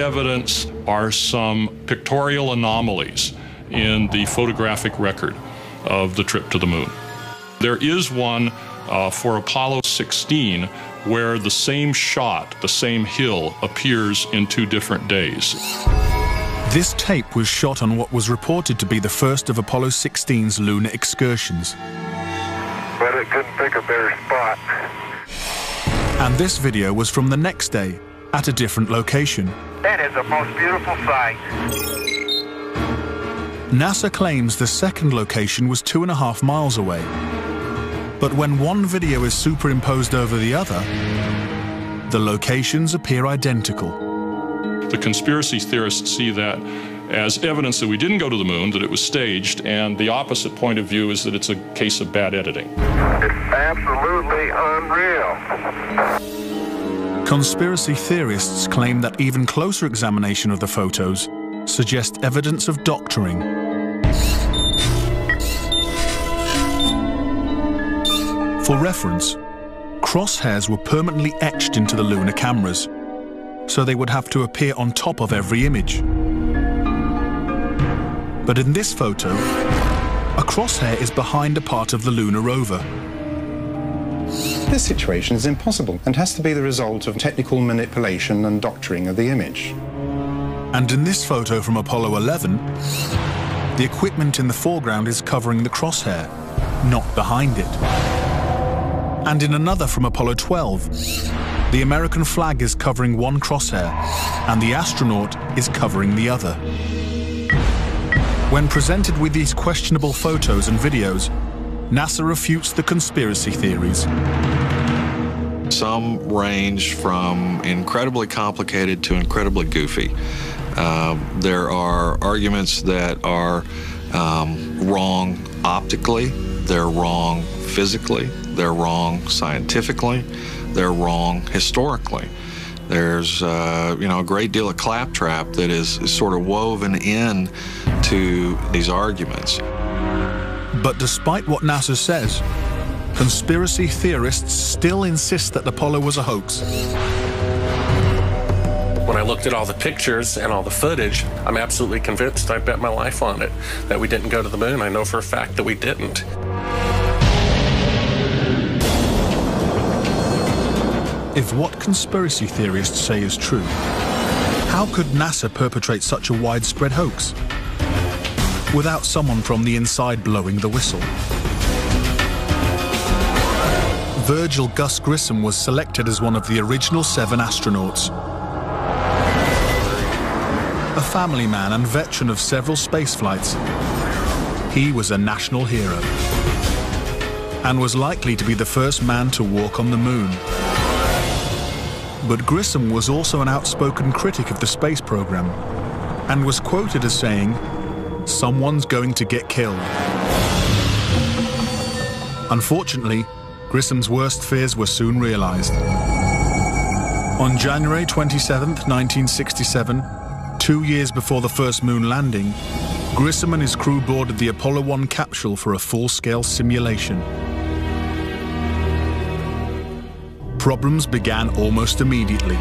Evidence are some pictorial anomalies in the photographic record of the trip to the moon. There is one for Apollo 16 where the same shot, the same hill, appears in 2 different days. This tape was shot on what was reported to be the first of Apollo 16's lunar excursions. But it couldn't pick a better spot. And this video was from the next day, at a different location. That is the most beautiful sight. NASA claims the second location was 2.5 miles away. But when one video is superimposed over the other, the locations appear identical. The conspiracy theorists see that as evidence that we didn't go to the moon, that it was staged, and the opposite point of view is that it's a case of bad editing. It's absolutely unreal. Conspiracy theorists claim that even closer examination of the photos suggests evidence of doctoring. For reference, crosshairs were permanently etched into the lunar cameras, so they would have to appear on top of every image. But in this photo, a crosshair is behind a part of the lunar rover. This situation is impossible and has to be the result of technical manipulation and doctoring of the image. And in this photo from Apollo 11, the equipment in the foreground is covering the crosshair, not behind it. And in another from Apollo 12, the American flag is covering one crosshair, and the astronaut is covering the other. When presented with these questionable photos and videos, NASA refutes the conspiracy theories. Some range from incredibly complicated to incredibly goofy. There are arguments that are wrong optically, they're wrong physically, they're wrong scientifically, they're wrong historically. There's a great deal of claptrap that is sort of woven in to these arguments. But despite what NASA says, conspiracy theorists still insist that Apollo was a hoax. When I looked at all the pictures and all the footage, I'm absolutely convinced, I bet my life on it, that we didn't go to the moon. I know for a fact that we didn't. If what conspiracy theorists say is true, how could NASA perpetrate such a widespread hoax without someone from the inside blowing the whistle? Virgil Gus Grissom was selected as one of the original 7 astronauts. A family man and veteran of several space flights, he was a national hero and was likely to be the first man to walk on the moon. But Grissom was also an outspoken critic of the space program and was quoted as saying, "Someone's going to get killed." Unfortunately, Grissom's worst fears were soon realized. On January 27, 1967, 2 years before the first moon landing, Grissom and his crew boarded the Apollo 1 capsule for a full-scale simulation. Problems began almost immediately.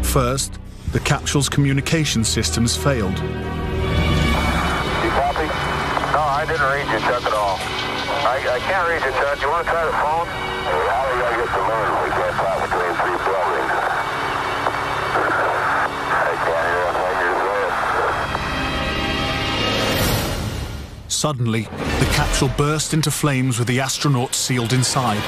First, the capsule's communication systems failed. You copy? No, I didn't read you, Chuck, at all. I can't read you, Chuck. You want to try the phone? Hey, how are we going to get to the moon? We can't fly between 3 buildings. I can't hear a thing you're saying. Suddenly, the capsule burst into flames with the astronauts sealed inside.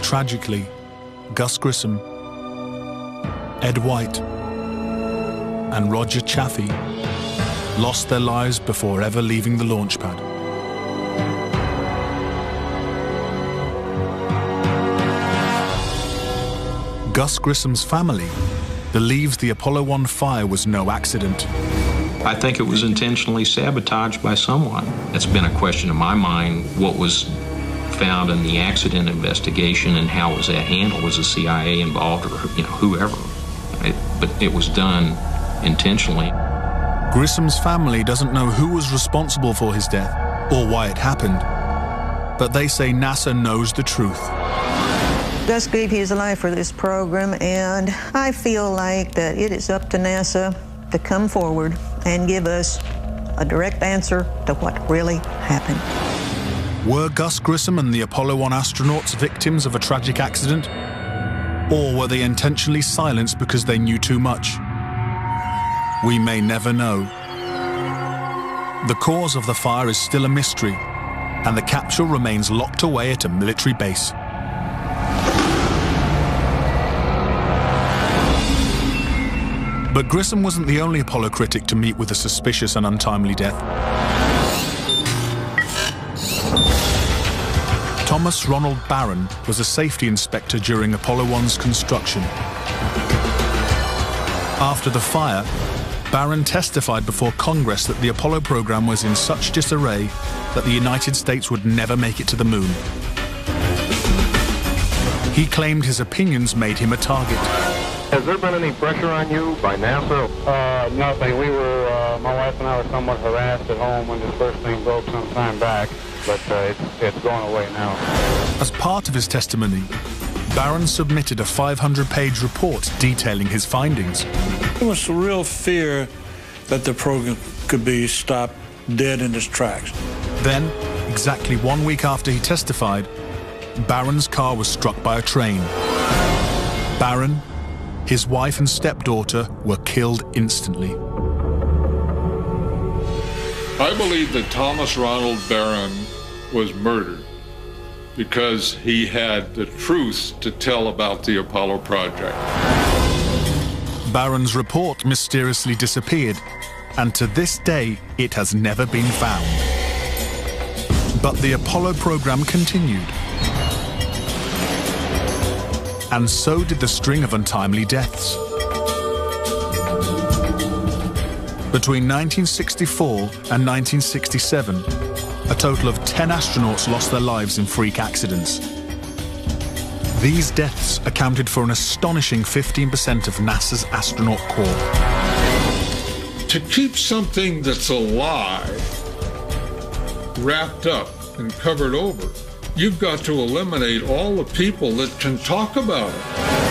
Tragically, Gus Grissom, Ed White, and Roger Chaffee lost their lives before ever leaving the launch pad. Gus Grissom's family believes the Apollo 1 fire was no accident, I think it was intentionally sabotaged by someone. It's been a question in my mind, what was found in the accident investigation and how was that handled? Was the CIA involved or whoever? But it was done intentionally. Grisom's family doesn't know who was responsible for his death or why it happened, but they say NASA knows the truth. Gus gave his life for this program, and I feel like that it is up to NASA to come forward and give us a direct answer to what really happened. Were Gus Grissom and the Apollo 1 astronauts victims of a tragic accident? Or were they intentionally silenced because they knew too much? We may never know. The cause of the fire is still a mystery, and the capsule remains locked away at a military base. But Grissom wasn't the only Apollo critic to meet with a suspicious and untimely death. Thomas Ronald Barron was a safety inspector during Apollo 1's construction. After the fire, Barron testified before Congress that the Apollo program was in such disarray that the United States would never make it to the moon. He claimed his opinions made him a target. Has there been any pressure on you by NASA? Nothing. We were, my wife and I were somewhat harassed at home when this first thing broke some time back, but it's gone away now. As part of his testimony, Barron submitted a 500-page report detailing his findings. There was a real fear that the program could be stopped dead in its tracks. Then, exactly 1 week after he testified, Barron's car was struck by a train. Barron, his wife and stepdaughter were killed instantly. I believe that Thomas Ronald Barron was murdered because he had the truth to tell about the Apollo project. Barron's report mysteriously disappeared, and to this day it has never been found. But the Apollo program continued. And so did the string of untimely deaths. Between 1964 and 1967, a total of 10 astronauts lost their lives in freak accidents. These deaths accounted for an astonishing 15% of NASA's astronaut corps. To keep something that's a lie wrapped up and covered over, you've got to eliminate all the people that can talk about it.